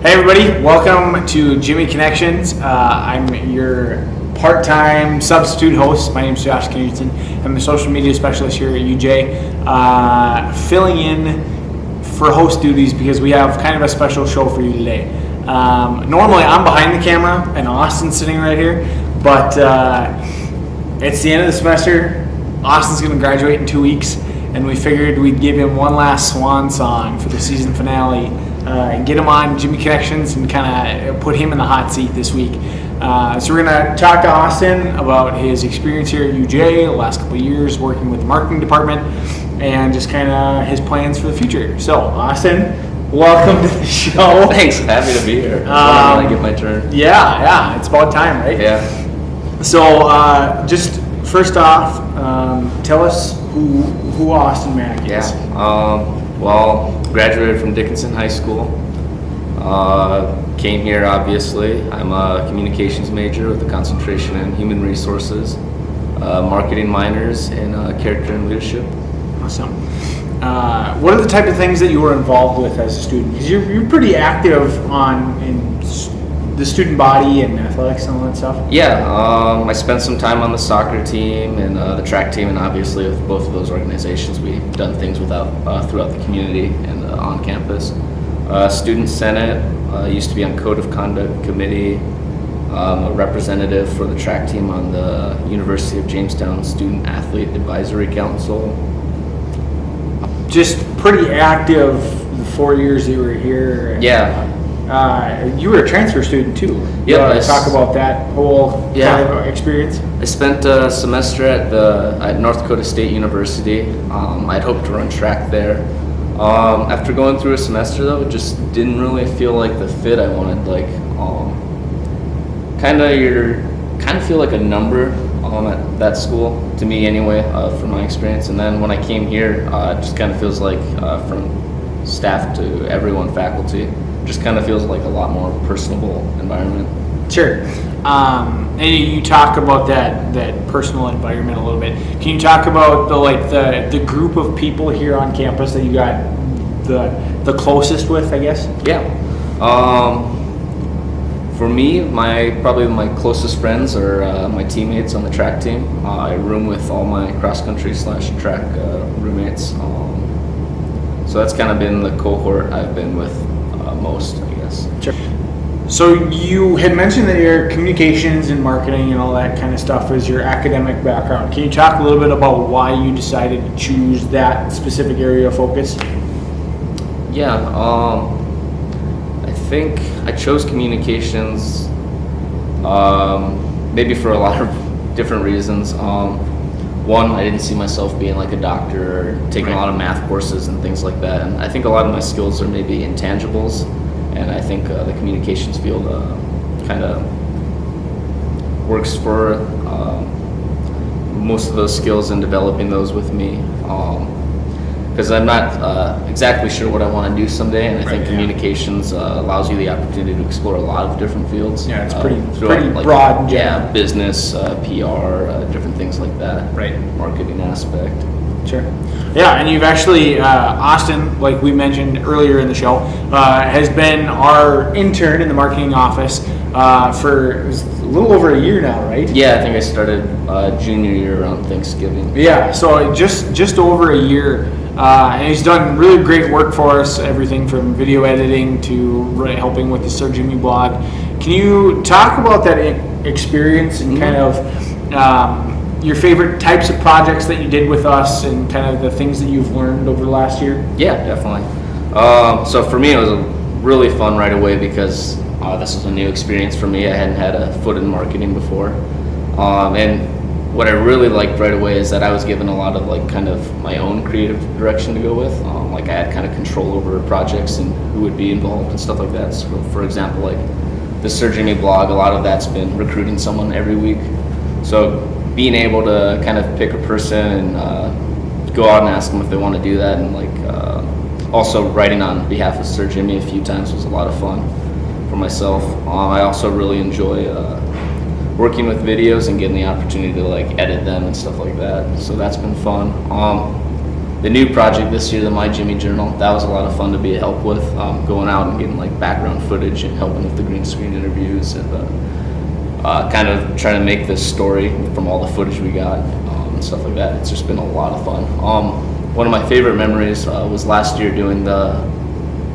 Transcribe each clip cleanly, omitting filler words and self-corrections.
Hey everybody, welcome to Jimmie Connections. I'm your part-time substitute host. My name is Josh Knudsen. I'm the social media specialist here at UJ, filling in for host duties because we have kind of a special show for you today. Normally I'm behind the camera and Austin's sitting right here, but it's the end of the semester. Austin's going to graduate in 2 weeks, and we figured we'd give him one last swan song for the season finale and get him on Jimmie Connections and kind of put him in the hot seat this week. So we're going to talk to Austin about his experience here at UJ, the last couple of years working with the marketing department, and just kind of his plans for the future. So Austin, welcome to the show. Thanks, happy to be here. When I get my turn. Yeah, it's about time, right? Yeah. So just first off, tell us who Austin Mack is. Yeah. Well, graduated from Dickinson High School. Came here, obviously. I'm a communications major with a concentration in human resources, marketing minors, and character and leadership. Awesome. What are the type of things that you were involved with as a student? Because you're pretty active in the student body and athletics and all that stuff. Yeah, I spent some time on the soccer team and the track team, and obviously with both of those organizations, we've done things throughout the community and on campus. Student Senate, used to be on Code of Conduct Committee, a representative for the track team on the University of Jamestown Student Athlete Advisory Council. Just pretty active the 4 years that you were here. Yeah. You were a transfer student too. Yeah. Talk about that whole kind of experience. I spent a semester at North Dakota State University. I'd hoped to run track there. After going through a semester though, it just didn't really feel like the fit I wanted. Kind of feel like a number at that school, to me anyway, from my experience. And then when I came here, it just kind of feels like from staff to everyone, faculty, just kind of feels like a lot more personable environment. Sure. And you talk about that personal environment a little bit. Can you talk about the group of people here on campus that you got the closest with, I guess? Yeah. For me, probably my closest friends are my teammates on the track team. I room with all my cross-country / track roommates. So that's kind of been the cohort I've been with most, I guess. Sure. So you had mentioned that your communications and marketing and all that kind of stuff is your academic background. Can you talk a little bit about why you decided to choose that specific area of focus? Yeah, I think I chose communications maybe for a lot of different reasons. One, I didn't see myself being like a doctor or taking a lot of math courses and things like that. And I think a lot of my skills are maybe intangibles. And I think the communications field kind of works for most of those skills and developing those with me. Because I'm not exactly sure what I want to do someday, and I think communications allows you the opportunity to explore a lot of different fields. Yeah, it's pretty broad. And yeah, business, PR, different things like that. Right. Marketing aspect. Sure. Yeah, and you've actually, Austin, like we mentioned earlier in the show, has been our intern in the marketing office for a little over a year now, right? Yeah, I think I started junior year around Thanksgiving. Yeah, so just over a year, and he's done really great work for us, everything from video editing to helping with the Sir Jimmie blog. Can you talk about that experience and kind of your favorite types of projects that you did with us and kind of the things that you've learned over the last year? Yeah, definitely. So for me, it was really fun right away because this was a new experience for me. I hadn't had a foot in marketing before. And what I really liked right away is that I was given a lot of kind of my own creative direction to go with. I had kind of control over projects and who would be involved and stuff like that. So for example, the Sir Jimmie blog, a lot of that's been recruiting someone every week. So being able to kind of pick a person and go out and ask them if they want to do that, and also writing on behalf of Sir Jimmie a few times was a lot of fun for myself. I also really enjoy working with videos and getting the opportunity to edit them and stuff like that. So that's been fun. the new project this year, the My Jimmie Journal, that was a lot of fun to be a help with, going out and getting like background footage and helping with the green screen interviews and kind of trying to make this story from all the footage we got and stuff like that. It's just been a lot of fun. One of my favorite memories was last year doing the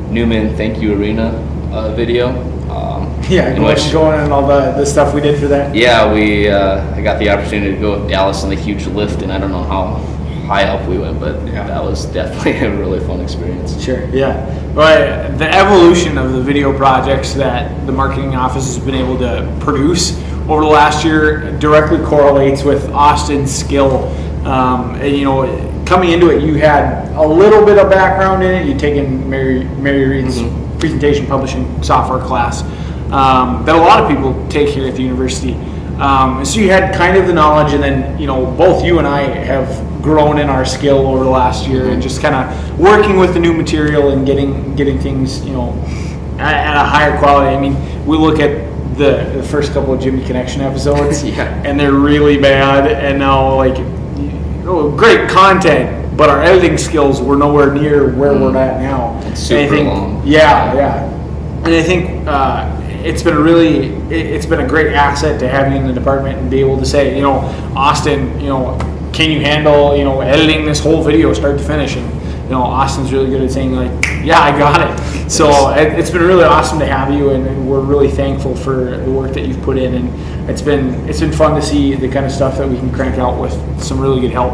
Newman Thank You Arena video. Going and all the stuff we did for that. Yeah, I got the opportunity to go with Dallas on the huge lift, and I don't know how high up we went, but that was definitely a really fun experience. Sure, yeah. But the evolution of the video projects that the marketing office has been able to produce over the last year directly correlates with Austin's skill. Coming into it, you had a little bit of background in it. You'd taken Mary Reed's presentation publishing software class that a lot of people take here at the university. So you had kind of the knowledge, and then both you and I have grown in our skill over the last year, and just kind of working with the new material and getting things at a higher quality. I mean, we look at the first couple of Jimmie Connection episodes, and they're really bad, and now great content, but our editing skills were nowhere near where we're at now. It's super long. Yeah. And I think it's been a great asset to have you in the department and be able to say, Austin, can you handle, editing this whole video start to finish? And, Austin's really good at saying yeah, I got it. So it's been really awesome to have you, and we're really thankful for the work that you've put in, and it's been fun to see the kind of stuff that we can crank out with some really good help.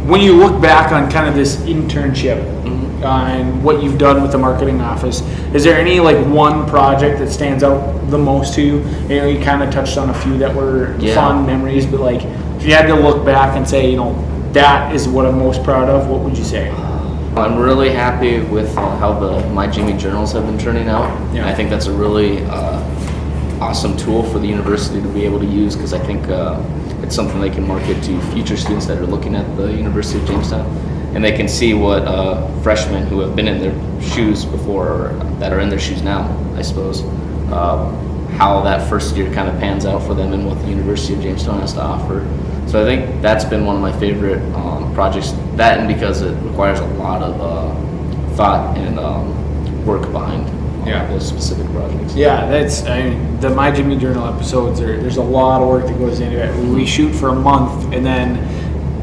When you look back on kind of this internship and what you've done with the marketing office, is there any one project that stands out the most to you? You kind of touched on a few that were fun memories, but if you had to look back and say, that is what I'm most proud of, what would you say? I'm really happy with how the My Jimmie journals have been turning out. Yeah. I think that's a really awesome tool for the university to be able to use, because I think it's something they can market to future students that are looking at the University of Jamestown, and they can see what freshmen who have been in their shoes before, or that are in their shoes now, I suppose, how that first year kind of pans out for them and what the University of Jamestown has to offer. So I think that's been one of my favorite projects, that and because it requires a lot of thought and work behind those specific projects. Yeah, the My Jimmie Journal episodes, there's a lot of work that goes into it. We shoot for a month and then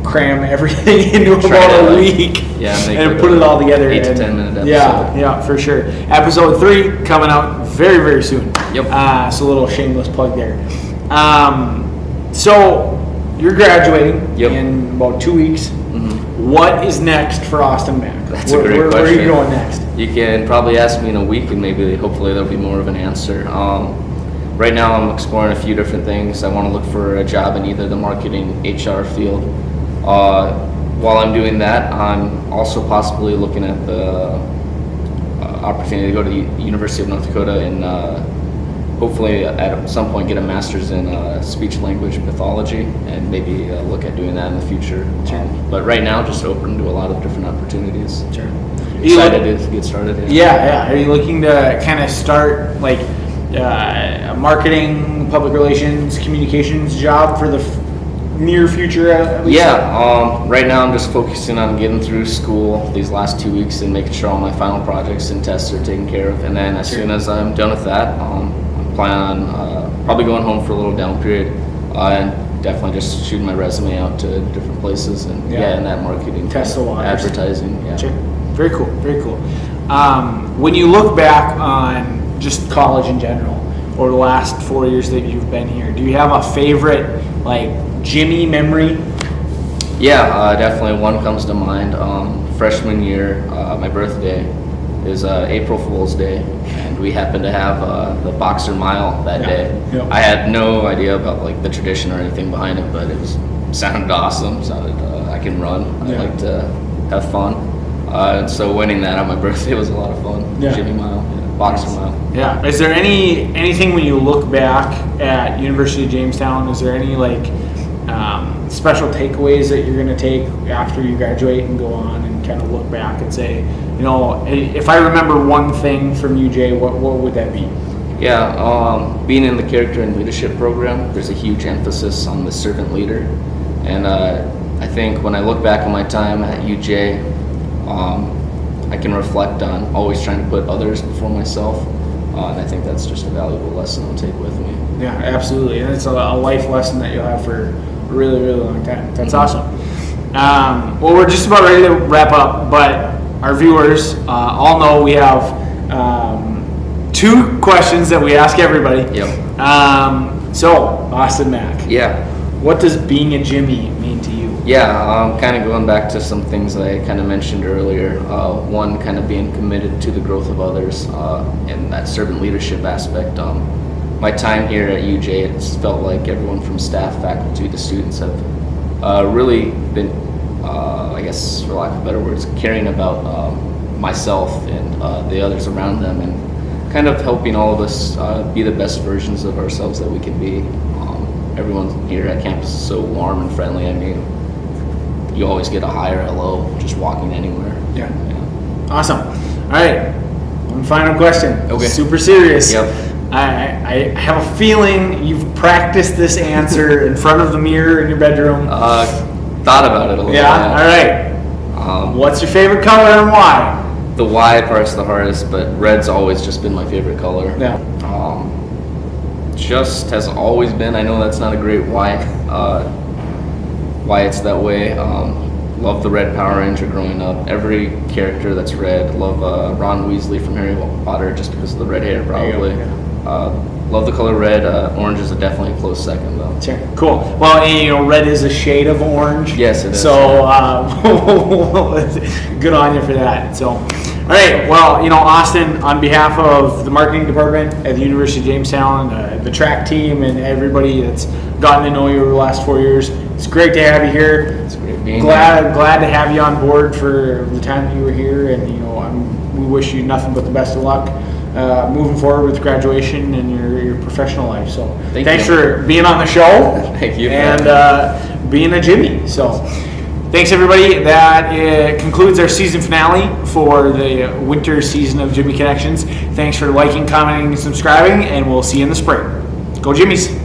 cram everything into about a week and put it all together. 8 to 10 minute episode. Yeah, for sure. Episode 3 coming out very, very soon. Yep. So a little shameless plug there. So you're graduating in about 2 weeks. What is next for Austin Mack? That's a great question. Where are you going next? You can probably ask me in a week, and hopefully there'll be more of an answer. Right now I'm exploring a few different things. I want to look for a job in either the marketing, HR field. While I'm doing that, I'm also possibly looking at the opportunity to go to the University of North Dakota and hopefully at some point get a master's in speech language pathology, and maybe look at doing that in the future. Sure. But right now, just open to a lot of different opportunities. Sure. Excited to get started. Yeah. Are you looking to kind of start a marketing, public relations, communications job for the near future at least? Yeah. Right now I'm just focusing on getting through school these last 2 weeks and making sure all my final projects and tests are taken care of. And then as soon as I'm done with that, plan on probably going home for a little down period and definitely just shooting my resume out to different places and in that marketing, test the waters, advertising. Sure. Very cool. When you look back on just college in general over the last 4 years that you've been here, do you have a favorite Jimmie memory? Yeah, definitely one comes to mind. Freshman year, my birthday is April Fool's Day, and we happened to have the Boxer Mile that day. Yep. I had no idea about the tradition or anything behind it, but it sounded awesome. Sounded I can run. I like to have fun. So winning that on my birthday was a lot of fun. Yeah. Jimmie Mile, Boxer Mile. Yeah. Is there anything when you look back at University of Jamestown? Is there any special takeaways that you're going to take after you graduate and go on and kind of look back and say, if I remember one thing from UJ, what would that be? Yeah, being in the character and leadership program, there's a huge emphasis on the servant leader, and I think when I look back on my time at UJ, I can reflect on always trying to put others before myself, and I think that's just a valuable lesson I'll take with me. Yeah, absolutely, and it's a life lesson that you'll have for a really, really long time. That's awesome. Well, we're just about ready to wrap up, but our viewers all know we have 2 questions that we ask everybody. Yep. So, Austin Mack. Yeah. What does being a Jimmie mean to you? Yeah, kind of going back to some things that I kind of mentioned earlier. One, kind of being committed to the growth of others and that servant leadership aspect. My time here at UJ, it's felt like everyone from staff, faculty, to students have really been, I guess for lack of better words, caring about myself and the others around them, and kind of helping all of us be the best versions of ourselves that we can be. Everyone here at campus is so warm and friendly. I mean, you always get a hi or hello just walking anywhere. Yeah. Awesome. All right. One final question. Okay. Super serious. Yep. I have a feeling you've practiced this answer in front of the mirror in your bedroom. Thought about it a little bit. Yeah. All right. What's your favorite color and why? The why part's the hardest, but red's always just been my favorite color. Yeah. Just has always been. I know that's not a great why it's that way. Love the Red Power Ranger growing up. Every character that's red. Love Ron Weasley from Harry Potter just because of the red hair, probably. Love the color red. Orange is definitely a close second, though. Sure. Cool. Well, and, you know, red is a shade of orange. Yes, it is. So good on you for that. So, all right. Well, you know, Austin, on behalf of the marketing department at the University of Jamestown, the track team, and everybody that's gotten to know you over the last 4 years, it's great to have you here. It's great being Glad to have you on board for the time that you were here, and you know, we wish you nothing but the best of luck moving forward with graduation and your professional life. So thanks for being on the show. Thank you. And being a Jimmie. So thanks, everybody. That concludes our season finale for the winter season of Jimmie Connections. Thanks for liking, commenting, and subscribing, and we'll see you in the spring. Go Jimmies!